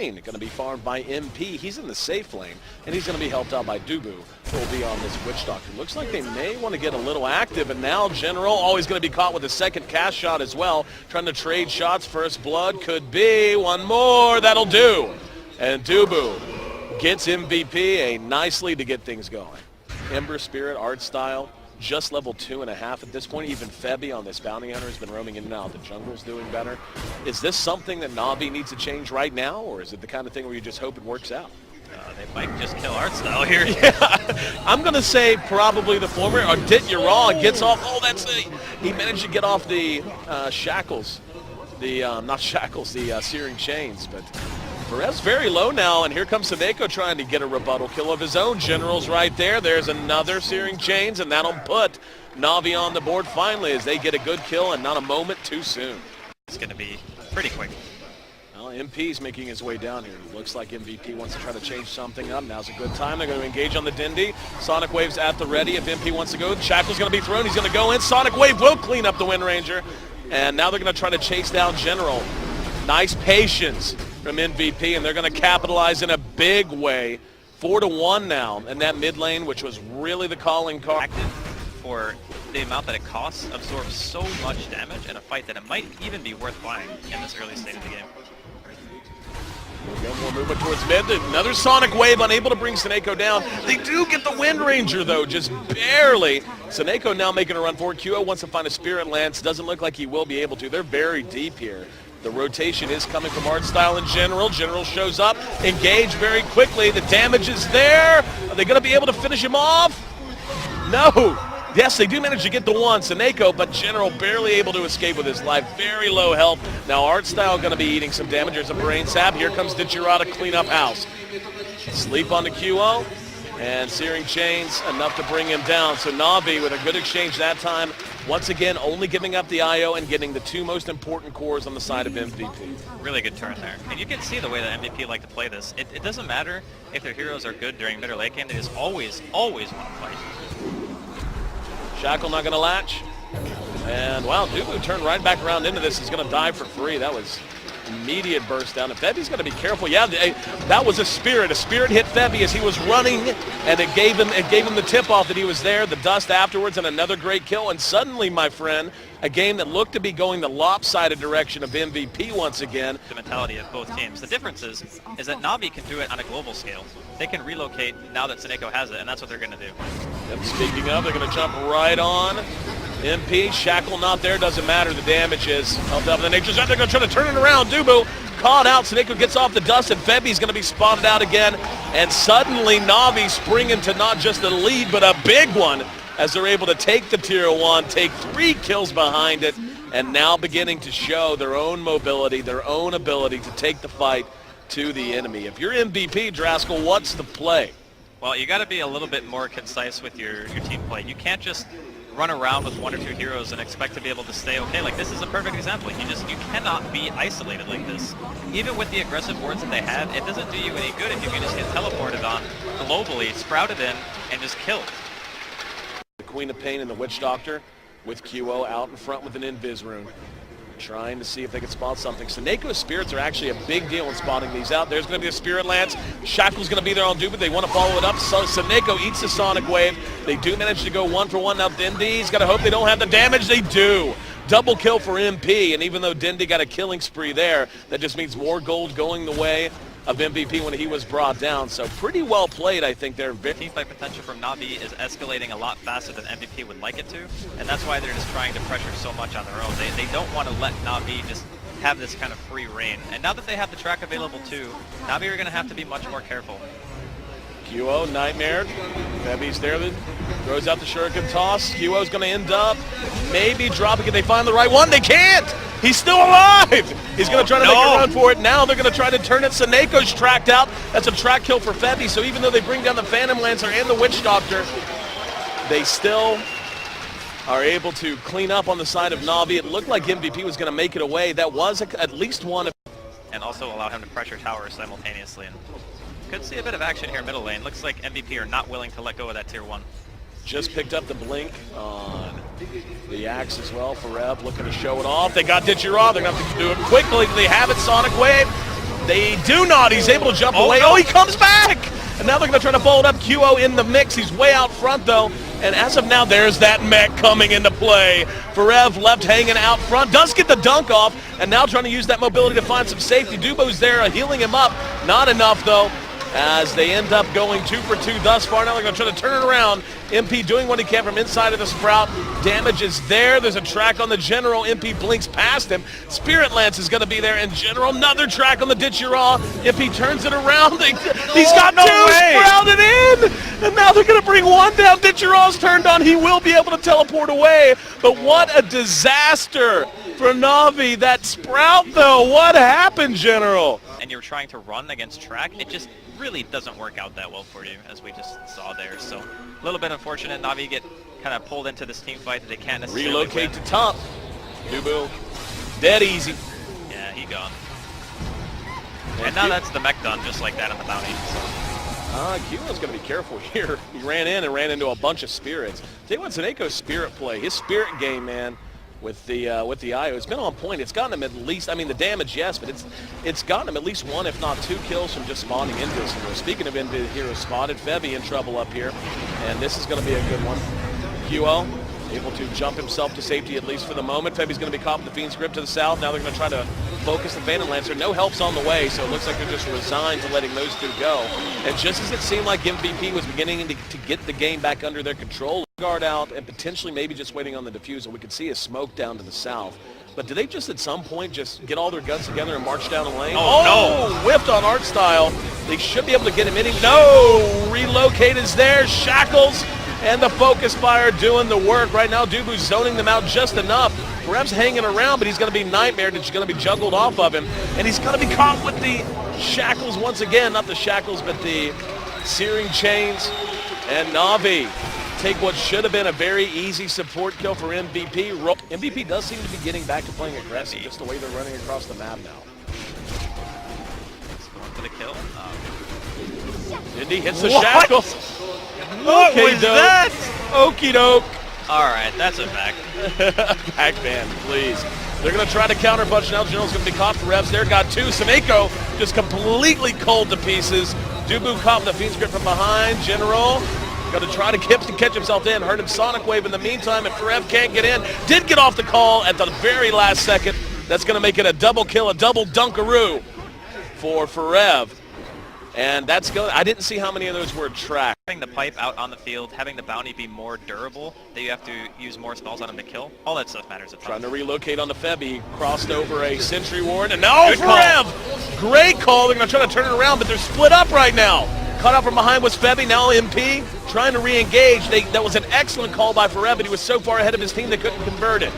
lane going to be farmed by MP. He's in the safe lane, and he's going to be helped out by Dubu, who will be on this Witch Doctor. Looks like they may want to get a little active, and now General always going to be caught with a second cast shot as well, trying to trade shots. First blood could be one more. That'll do. And Dubu gets MVP, a nice lead to get things going. Ember Spirit, art style, just level 2.5 at this point. Even Febby on this bounty hunter has been roaming in and out. The jungle's doing better. Is this something that NavI needs to change right now, or is it the kind of thing where you just hope it works out? They might just kill art style here. Yeah, I'm going to say probably the former. Or Dit-Yara gets off. Oh, he managed to get off the shackles. Not shackles, the searing chains, but Perez very low now, and here comes Saneko trying to get a rebuttal kill of his own. General's right there. There's another searing chains, and that'll put NavI on the board finally as they get a good kill and not a moment too soon. It's going to be pretty quick. Well, MP's making his way down here. Looks like MVP wants to try to change something up. Now's a good time. They're going to engage on the Dindy. Sonic Wave's at the ready if MP wants to go. Shackle's going to be thrown. He's going to go in. Sonic Wave will clean up the Wind Ranger. And now they're going to try to chase down General. Nice patience from MVP, and they're going to capitalize in a big way. 4-1 now in that mid lane, which was really the calling card. For the amount that it costs, absorbs so much damage in a fight that it might even be worth buying in this early stage of the game. More movement towards mid. Another Sonic Wave, unable to bring Saneko down. They do get the Wind Ranger, though, just barely. Saneko now making a run forward. QO wants to find a Spirit Lance. Doesn't look like he will be able to. They're very deep here. The rotation is coming from art style in General. General shows up, engage very quickly. The damage is there. Are they going to be able to finish him off? No. Yes, they do manage to get the one, Saneko, but General barely able to escape with his life. Very low health. Now art style going to be eating some damage. There's a brain sap. Here comes Dit-Yara to clean up house. Sleep on the QO, and searing chains enough to bring him down. So NavI with a good exchange that time. Once again, only giving up the IO and getting the two most important cores on the side of MVP. Really good turn there. And you can see the way that MVP like to play this. It doesn't matter if their heroes are good during mid or late game. They just always want to fight. Shackle not going to latch. And, wow, Dubu turned right back around into this. He's going to die for free. That was immediate burst down. And Febby's going to be careful. Yeah, that was a Spirit. A Spirit hit Febby as he was running, and it gave him the tip-off that he was there. The dust afterwards, and another great kill. And suddenly, my friend, a game that looked to be going the lopsided direction of MVP once again. The mentality of both teams. The difference is that NavI can do it on a global scale. They can relocate now that Saneko has it, and that's what they're going to do. Yep, speaking of, they're going to jump right on MP. Shackle not there, doesn't matter. The damage is helped up in the nature's out. They're going to try to turn it around. Dubu caught out. Saneko gets off the dust, and Febby's going to be spotted out again. And suddenly NavI spring into not just a lead, but a big one as they're able to take the tier 1, take 3 kills behind it, and now beginning to show their own mobility, their own ability to take the fight to the enemy. If you're MVP, Draskell, what's the play? Well, you got to be a little bit more concise with your team play. You can't just run around with 1 or 2 heroes and expect to be able to stay okay. Like, this is a perfect example. You cannot be isolated like this. Even with the aggressive wards that they had, it doesn't do you any good if you can just get teleported on globally, sprouted in, and just killed. The Queen of Pain and the Witch Doctor with QO out in front with an Invis rune, trying to see if they can spot something. Saneko's spirits are actually a big deal in spotting these out. There's going to be a Spirit Lance. Shackle's going to be there on Dubu. They want to follow it up. So Saneko eats the Sonic Wave. They do manage to go 1 for 1. Now Dindy's got to hope they don't have the damage. They do. Double kill for MP, and even though Dindy got a killing spree there, that just means more gold going the way of MVP when he was brought down. So pretty well played, I think. Their teamfight potential from NavI is escalating a lot faster than MVP would like it to, and that's why they're just trying to pressure so much on their own. They don't want to let NavI just have this kind of free reign. And now that they have the track available too, NavI are going to have to be much more careful. QO, Nightmare. Febby's there, throws out the Shuriken toss. QO's going to end up maybe dropping it. They find the right one. They can't! He's still alive! He's going to try to make a run for it. Now they're going to try to turn it. Saneko's tracked out. That's a track kill for Febby. So even though they bring down the Phantom Lancer and the Witch Doctor, they still are able to clean up on the side of NavI. It looked like MVP was going to make it away. That was at least one. And also allow him to pressure towers simultaneously. And could see a bit of action here middle lane. Looks like MVP are not willing to let go of that tier 1. Just picked up the blink on the axe as well for Rev, looking to show it off. They got Dit-Yara. They're going to have to do it quickly. They have it. Sonic Wave. They do not. He's able to jump away. No. Oh, he comes back! And now they're going to try to fold up QO in the mix. He's way out front, though. And as of now, there's that mech coming into play. Ferev left hanging out front. Does get the dunk off. And now trying to use that mobility to find some safety. Dubo's there healing him up. Not enough, though, as they end up going 2 for 2 thus far. Now they're going to try to turn it around. MP doing what he can from inside of the Sprout. Damage is there. There's a track on the General. MP blinks past him. Spirit Lance is going to be there in General. Another track on the Ditch Your Raw. MP turns it around. He's got two sprouted in. And now they're going to bring one down. Ditch Your Raw's turned on. He will be able to teleport away. But what a disaster for NavI. That Sprout, though. What happened, General? And you're trying to run against track, it just really doesn't work out that well for you, as we just saw there. So a little bit unfortunate. NavI get kind of pulled into this team fight that they can't necessarily relocate win. to top. Dubu, dead easy. Yeah, he gone. And now that's the mech done, just like that on the bounty. Q1's going to be careful here. He ran in and ran into a bunch of spirits. Tell you what, Saneko's spirit play, his spirit game, man, with the IO, it's been on point. It's gotten him at least, I mean, the damage, yes, but it's gotten him at least 1, if not 2 kills from just spawning into this hero. Speaking of into hero spotted, Febby in trouble up here, and this is going to be a good one. QL able to jump himself to safety, at least for the moment. Febby's going to be caught with the Fiend's Grip to the south. Now they're going to try to focus the Phantom Lancer. No help's on the way, so it looks like they're just resigned to letting those two go. And just as it seemed like MVP was beginning to get the game back under their control, guard out and potentially maybe just waiting on the defusal, we could see a smoke down to the south. But did they just at some point just get all their guns together and march down the lane? Oh, no! Whipped on Art Style. They should be able to get him in. No! Relocate is there. Shackles and the focus fire doing the work. Right now, Dubu's zoning them out just enough. Perhaps hanging around, but he's going to be Nightmare. That's going to be juggled off of him. And he's going to be caught with the shackles once again. Not the shackles, but the searing chains. And NavI take what should have been a very easy support kill for MVP. MVP does seem to be getting back to playing aggressive, just the way they're running across the map now. Going for the kill. Indy hits the shackles. What was that? Okie doke. All right, that's a back. Backband, please. They're going to try to counter punch now. General's going to be caught for revs there. Got 2. Saneko just completely cold to pieces. Dubu caught with the Fiend's Grip from behind. General going to try to catch himself in. Heard him Sonic Wave in the meantime, and Ferev can't get in. Did get off the call at the very last second. That's going to make it a double kill, a double dunkaroo for Ferev. And that's good. I didn't see how many of those were tracked. Having the pipe out on the field, having the bounty be more durable, that you have to use more spells on him to kill, all that stuff matters a ton. Trying to relocate on the Febby, crossed over a Sentry Ward, and now Ferev! Great call. They're going to try to turn it around, but they're split up right now. Caught out from behind was Febby, now MP, trying to re-engage. That was an excellent call by Ferev, but he was so far ahead of his team they couldn't convert it.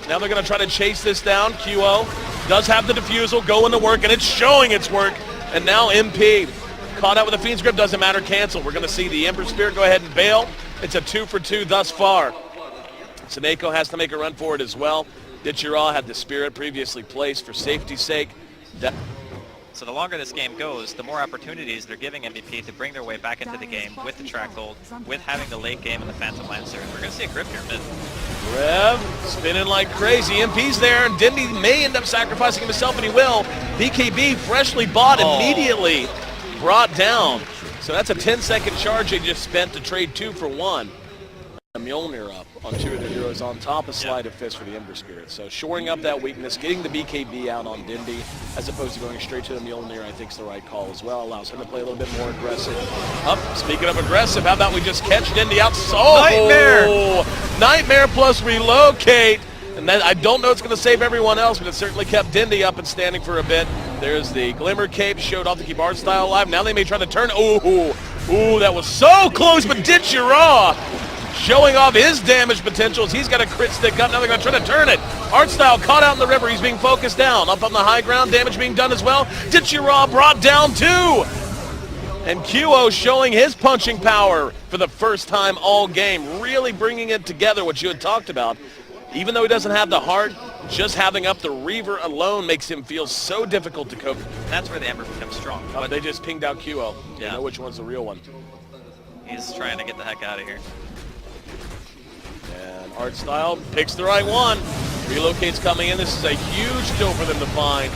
Now they're going to try to chase this down. QO does have the defusal, going to work, and it's showing its work. And now MP. Caught out with a Fiend's Grip, doesn't matter, cancel. We're going to see the Ember Spirit go ahead and bail. It's a 2 for 2 thus far. Saneko has to make a run for it as well. Ditchiraw had the Spirit previously placed for safety's sake. So the longer this game goes, the more opportunities they're giving MVP to bring their way back into the game with the track hold, with having the late game and the Phantom Lancer. We're going to see a grip here mid. Rev spinning like crazy. MP's there, and Dindy may end up sacrificing himself, and he will. BKB freshly bought immediately. Brought down. So that's a 10-second charge they just spent to trade 2 for 1. Mjolnir up on 2 of the heroes on top of Sleight of Fist for the Ember Spirit. So shoring up that weakness, getting the BKB out on Dindy as opposed to going straight to the Mjolnir, I think is the right call as well. Allows him to play a little bit more aggressive. Speaking of aggressive, how about we just catch Dindy out? Nightmare! Nightmare plus relocate. And then I don't know it's going to save everyone else, but it certainly kept Dindy up and standing for a bit. There's the Glimmer Cape, showed off to keep Art Style alive. Now they may try to turn. Ooh, that was so close, but Ditchiraw showing off his damage potentials. He's got a crit stick up. Now they're going to try to turn it. Art Style caught out in the river. He's being focused down. Up on the high ground, damage being done as well. Ditchiraw brought down 2. And QO showing his punching power for the first time all game. Really bringing it together, what you had talked about. Even though he doesn't have the heart, just having up the Reaver alone makes him feel so difficult to cope. That's where the Ember becomes strong. But they just pinged out QO. Yeah. You know which one's the real one. He's trying to get the heck out of here. And Art Style picks the right one. Relocate's coming in. This is a huge kill for them to find.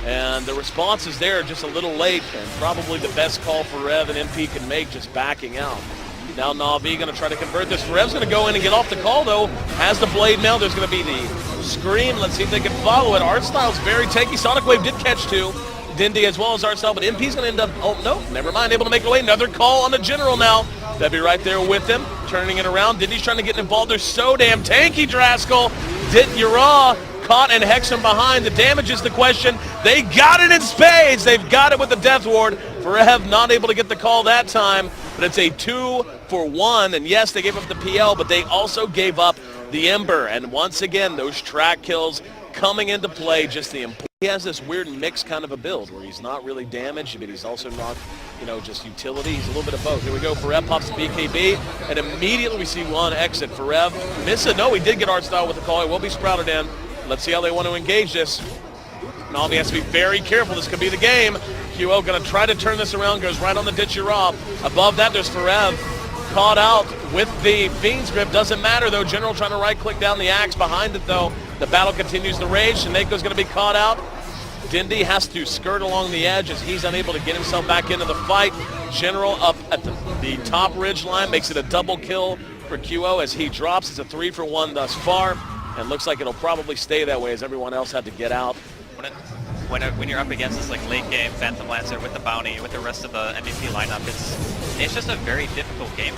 And the response is there, just a little late, and probably the best call for Rev and MP can make, just backing out. Now NavI going to try to convert this. Rev's going to go in and get off the call, though. Has the blade now. There's going to be the scream. Let's see if they can follow it. Artstyle's very tanky. Sonic Wave did catch two. Dindy as well as Artstyle, but MP's going to end up, oh, no, never mind. Able to make away. Another call on the General now. That'd be right there with him, turning it around. Dindy's trying to get involved. They're so damn tanky, Draskell. Yura caught and Hex from behind. The damage is the question. They got it in spades. They've got it with the Death Ward. Rev not able to get the call that time, but it's a 2-for-1. And yes, they gave up the PL, but they also gave up the Ember. And once again, those track kills coming into play. Just the he has this weird mix kind of a build where he's not really damaged, but he's also not, you know, just utility. He's a little bit of both. Here we go. Rev pops the BKB, and immediately we see one exit. Rev miss it. No, he did get Artstyle with the call. It will be sprouted in. Let's see how they want to engage this. NavI has to be very careful. This could be the game. QO going to try to turn this around. Goes right on the ditch Raw. Above that, there's Rev. Caught out with the Fiend's Grip. Doesn't matter, though. General trying to right-click down the axe. Behind it, though, the battle continues to rage. Shaneko's going to be caught out. Dindy has to skirt along the edge as he's unable to get himself back into the fight. General up at the top ridge line. Makes it a double kill for QO as he drops. It's a 3-for-1 thus far. And looks like it'll probably stay that way as everyone else had to get out. When you're up against this like late game Phantom Lancer with the bounty, with the rest of the MVP lineup, it's just a very difficult game.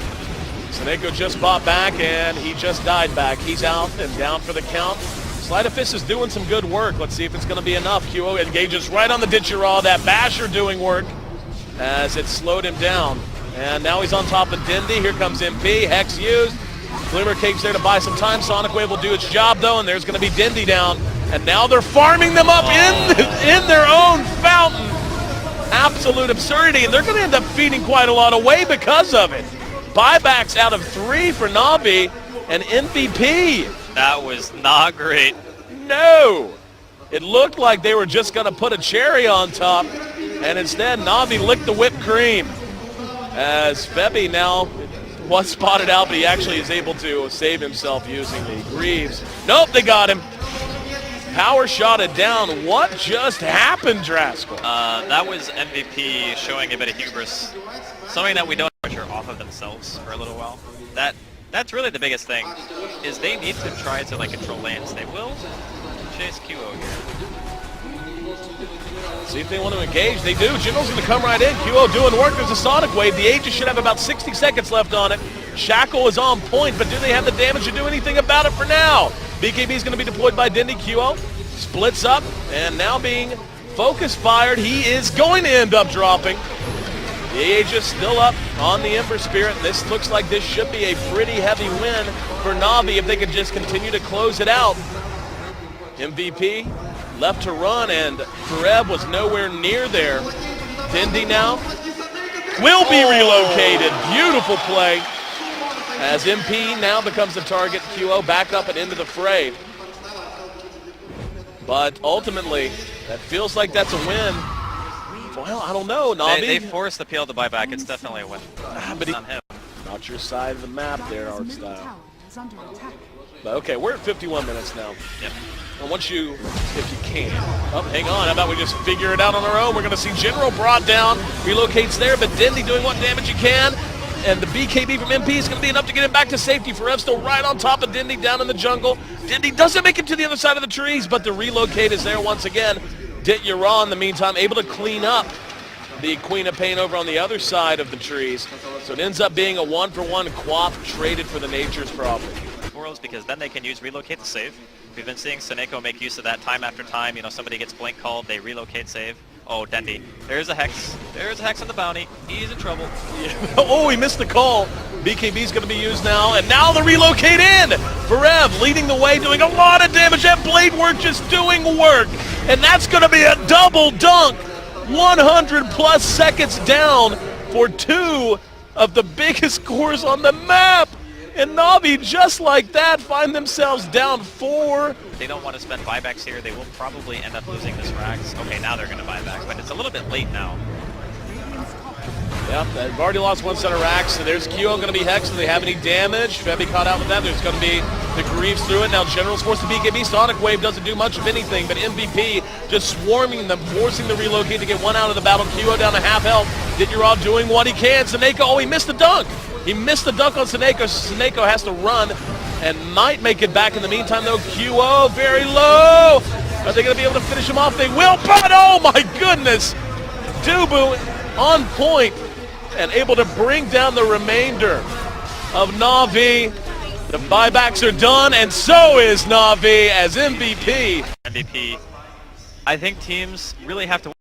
Saneko just bought back and he just died back. He's out and down for the count. Sleight of Fist is doing some good work. Let's see if it's going to be enough. QO engages right on the Ditcheraw. That Basher doing work as it slowed him down. And now he's on top of Dindy. Here comes MP. Hex used. Glimmer Cake's there to buy some time. Sonic Wave will do its job, though, and there's going to be Dindy down. And now they're farming them up in their own fountain. Absolute absurdity, and they're going to end up feeding quite a lot away because of it. Buybacks out of 3 for NavI and MVP. That was not great. No. It looked like they were just going to put a cherry on top, and instead NavI licked the whipped cream. As Febby now was spotted out, but he actually is able to save himself using the Greaves. Nope, they got him. Power shot it down. What just happened, Draskell? That was MVP showing a bit of hubris. Something that we don't pressure off of themselves for a little while. That's really the biggest thing, is they need to try to like control lanes. They will chase QO here. See if they want to engage. They do. General's going to come right in. QO doing work. There's a Sonic Wave. The Aegis should have about 60 seconds left on it. Shackle is on point, but do they have the damage to do anything about it for now? BKB is going to be deployed by Dindy. QO splits up, and now being focus fired, he is going to end up dropping. The Aegis still up on the Ember Spirit. This looks like this should be a pretty heavy win for NavI if they can just continue to close it out. MVP left to run, and Rev was nowhere near there. Dindy now will be relocated. Beautiful play as MP now becomes the target. QO back up and into the fray. But ultimately, that feels like that's a win. Well, I don't know, NavI. They forced the PL to buy back. It's definitely a win. But on him. Not your side of the map there, Artstyle. But okay, we're at 51 minutes now. Yep. I want you, if you can. Oh, hang on. How about we just figure it out on our own? We're going to see General brought down, relocates there, but Dindy doing what damage he can. And the BKB from MP is going to be enough to get him back to safety. Rev still right on top of Dindy down in the jungle. Dindy doesn't make it to the other side of the trees, but the relocate is there once again. Yura, in the meantime, able to clean up the Queen of Pain over on the other side of the trees. So it ends up being a 1-for-1 Quap traded for the Nature's Prophet. Worlds, because then they can use relocate to save. We've been seeing Saneko make use of that time after time. You know, somebody gets blink called, they relocate save. Oh, Dindy. There's a Hex. There's a Hex on the bounty. He's in trouble. Yeah. Oh, he missed the call. BKB's going to be used now, and now the relocate in. Rev leading the way, doing a lot of damage. That blade work just doing work. And that's going to be a double dunk. 100 plus seconds down for 2 of the biggest cores on the map. And NavI, just like that, find themselves down 4. They don't want to spend buybacks here. They will probably end up losing this Rax. Okay, now they're going to buy back, but it's a little bit late now. Yep, they've already lost one center rack, so there's QO going to be hexed. Do they have any damage? Febby caught out with that. There's going to be the Greaves through it. Now General's forced to BKB. Sonic Wave doesn't do much of anything, but MVP just swarming them, forcing the relocate to get one out of the battle. QO down to half health. Didurov doing what he can. Seneko, oh, he missed the dunk. He missed the dunk on Seneko. Seneko has to run and might make it back in the meantime, though. QO very low. Are they going to be able to finish him off? They will, but oh my goodness. Dubu on point and able to bring down the remainder of NavI. The buybacks are done, and so is NavI as MVP. MVP. I think teams really have to